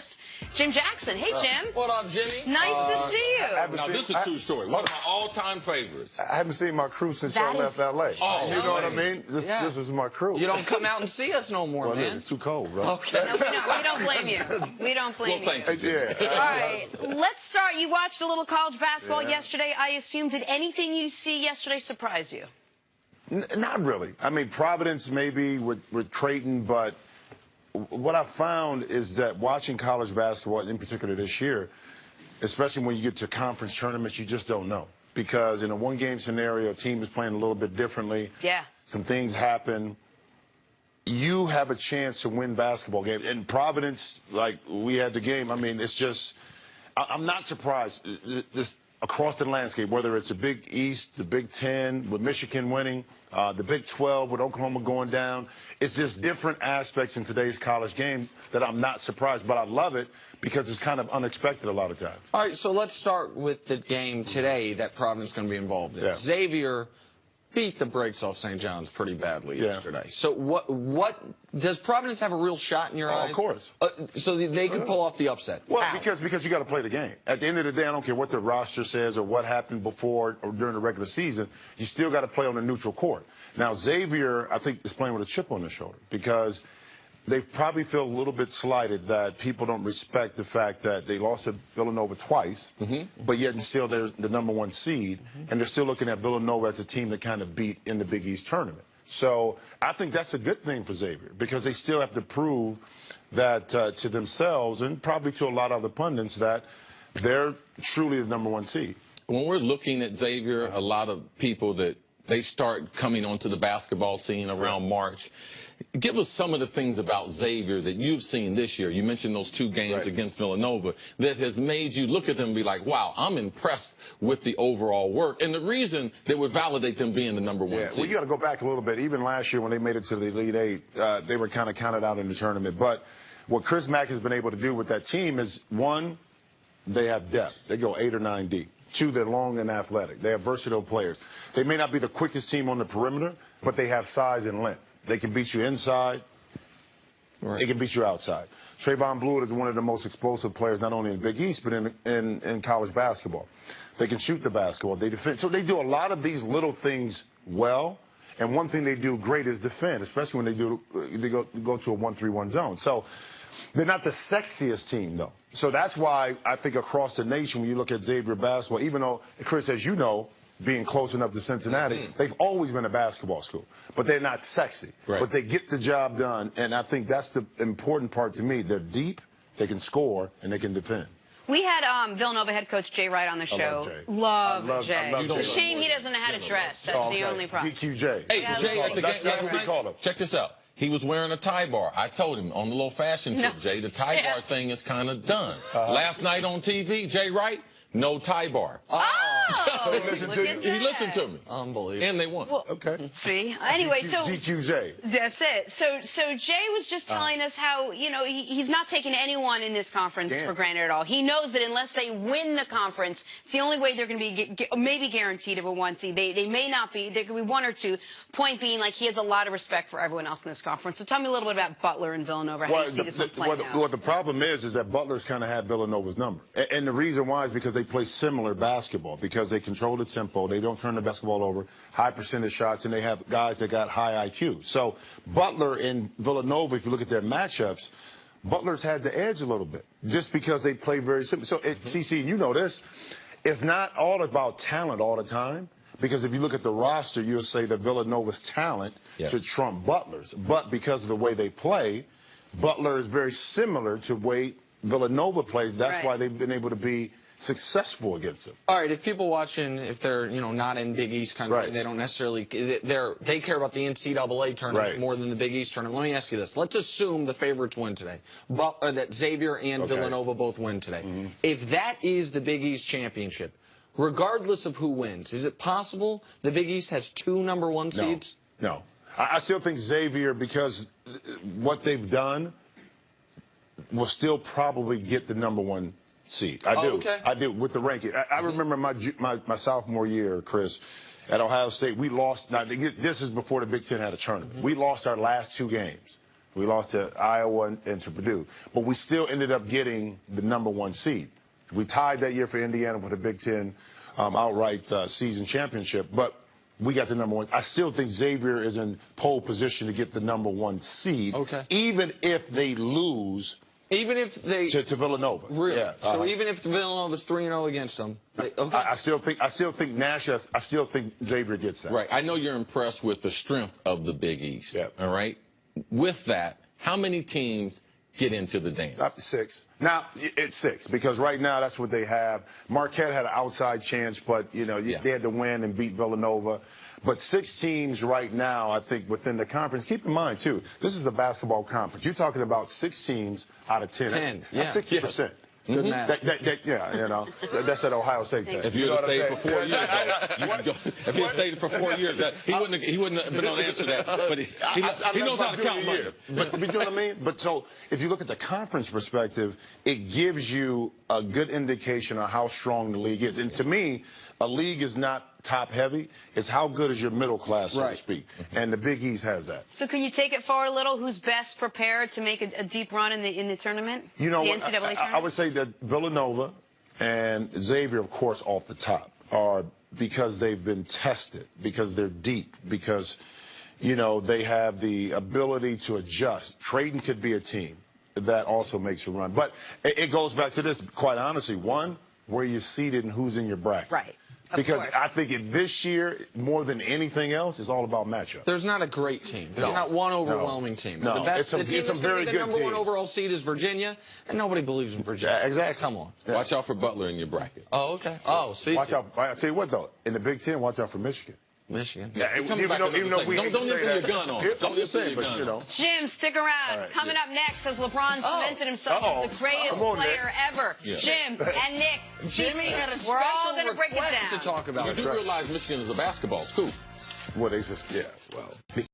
analyst, Jim Jackson. Hey, Jim. What up, Jimmy? Nice to see you. Now, this is a true story. One of my all-time favorites. I haven't seen my crew since y'all left L.A. Oh, you know what I mean? This is my crew. You don't come out and see us no more, man. It's too cold, bro. Okay. No, we don't blame you. We don't blame you. Thank you. Yeah. All right, let's start. You watched a little college basketball yesterday, I assume. Did anything you see yesterday surprise you? Not really. I mean, Providence maybe with Creighton, but what I found is that watching college basketball, in particular this year, especially when you get to conference tournaments, you just don't know. Because in a one-game scenario, a team is playing a little bit differently. Yeah. Some things happen. You have a chance to win basketball games. In Providence, like we had the game, I mean, it's just, I'm not surprised. This across the landscape, whether it's the Big East, the Big Ten, with Michigan winning, the Big 12 with Oklahoma going down. It's just different aspects in today's college game that I'm not surprised, but I love it because it's kind of unexpected a lot of times. All right, so let's start with the game today that Providence is going to be involved in. Yeah. Xavier beat the brakes off St. John's pretty badly yesterday. So what does Providence have a real shot in your eyes? Of course. So they could pull off the upset. Well, How? because you got to play the game. At the end of the day, I don't care what the roster says or what happened before or during the regular season. You still got to play on a neutral court. Now, Xavier, I think, is playing with a chip on their shoulder because they probably feel a little bit slighted that people don't respect the fact that they lost to Villanova twice, but yet and still they're the #1 seed, and they're still looking at Villanova as a team that kind of beat in the Big East tournament. So I think that's a good thing for Xavier because they still have to prove that to themselves and probably to a lot of other pundits that they're truly the #1 seed. When we're looking at Xavier, a lot of people that they start coming onto the basketball scene around March. Give us some of the things about Xavier that you've seen this year. You mentioned those two games against Villanova that has made you look at them and be like, wow, I'm impressed with the overall work. And the reason that would validate them being the #1 seed. Well, you got to go back a little bit. Even last year when they made it to the Elite Eight, they were kind of counted out in the tournament. But what Chris Mack has been able to do with that team is, one, they have depth. They go 8 or 9 deep. Two, they're long and athletic. They have versatile players. They may not be the quickest team on the perimeter, but they have size and length. They can beat you inside. They can beat you outside. Trayvon Blewett is one of the most explosive players, not only in the Big East, but in college basketball. They can shoot the basketball. They defend. So they do a lot of these little things well. And one thing they do great is defend, especially when they go to a 1-3-1 zone. So they're not the sexiest team, though. So that's why I think across the nation, when you look at Xavier basketball, even though, Chris, as you know, being close enough to Cincinnati, they've always been a basketball school. But they're not sexy. But they get the job done, and I think that's the important part to me. They're deep, they can score, and they can defend. We had Villanova head coach Jay Wright on the show. Love Jay. It's a shame he doesn't know how to dress. That's the only problem. GQJ. Hey, Jay at the game last night, check this out. He was wearing a tie bar. I told him on the little fashion tip, Jay, the tie bar thing is kind of done. Last night on TV, Jay Wright, no tie bar. Oh, he listened to you? He listened to me. Unbelievable. And they won. Well, okay. See? Anyway, so GQJ. That's it. So Jay was just telling us how, you know, he's not taking anyone in this conference for granted at all. He knows that unless they win the conference, it's the only way they're going to be maybe guaranteed of a 1 seed. They may not be. There could be 1 or 2. Point being, like, he has a lot of respect for everyone else in this conference. So tell me a little bit about Butler and Villanova. How do you see this one playing out? What the problem is that Butler's kind of had Villanova's number. And the reason why is because they play similar basketball, because they control the tempo, they don't turn the basketball over, high percentage shots, and they have guys that got high IQ. So Butler and Villanova, if you look at their matchups, Butler's had the edge a little bit just because they play very similar. So, CC, you know this, it's not all about talent all the time, because if you look at the roster, you'll say that Villanova's talent should trump Butler's. But because of the way they play, Butler is very similar to the way Villanova plays. That's why they've been able to be successful against them. All right, if people watching, if they're not in Big East country, they don't necessarily they care about the NCAA tournament more than the Big East tournament. Let me ask you this: let's assume the favorites win today, that Xavier and Villanova both win today. If that is the Big East championship, regardless of who wins, is it possible the Big East has 2 #1 seeds? No. I still think Xavier, because what they've done, will still probably get the #1 seed. I do. I do, with the ranking. I remember my sophomore year, Chris, at Ohio State, we lost. Now, this is before the Big Ten had a tournament. We lost our last 2 games We lost to Iowa and to Purdue. But we still ended up getting the #1 seed. We tied that year for Indiana for the Big Ten outright season championship. But we got the #1. I still think Xavier is in pole position to get the #1 seed. Okay. Even if they lose. Even if they to Villanova. Really? Yeah. So even if Villanova's 3-0 against them, okay. I still think Nash. I still think Xavier gets that. Right. I know you're impressed with the strength of the Big East. Yeah. All right. With that, how many teams get into the dance? 6. Now it's 6 because right now that's what they have. Marquette had an outside chance, but they had to win and beat Villanova. But 6 teams right now, I think, within the conference. Keep in mind too, this is a basketball conference. You're talking about 6 teams out of 10. That's 60%. Good math. That's at Ohio State. If you had stayed for 4 years, if he had stayed for 4 years, he wouldn't have been able to answer that. But he knows how to count money. But you know what I mean? But so if you look at the conference perspective, it gives you a good indication of how strong the league is. And to me, a league is not top heavy. It's how good is your middle class, so to speak. And the Big East has that. So can you take it forward a little? Who's best prepared to make a deep run in the tournament? You know, the NCAA tournament? I would say that Villanova and Xavier, of course, off the top, are because they've been tested, because they're deep, because, they have the ability to adjust. Creighton could be a team that also makes a run. But it goes back to this, quite honestly. One, where you're seated and who's in your bracket. Right. Because I think this year, more than anything else, is all about matchup. There's not a great team. There's not one overwhelming team. No, The best, it's team some very good #1 teams. overall seed is Virginia, and nobody believes in Virginia. Yeah, exactly. Come on. Yeah. Watch out for Butler in your bracket. Oh, okay. Oh, see. Watch out. I tell you what, though, in the Big Ten, watch out for Michigan. Michigan. Yeah, Even even though we don't lift your gun on us. Don't just lift saying, your but gun. Jim, stick around. Right, Coming up next, as LeBron cemented himself as the greatest Come on, player Nick. ever. Yeah. Jim and Nick. Jimmy had a We're all special gonna break it request down. to talk about. You do realize Michigan is a basketball school. Well, they just, well.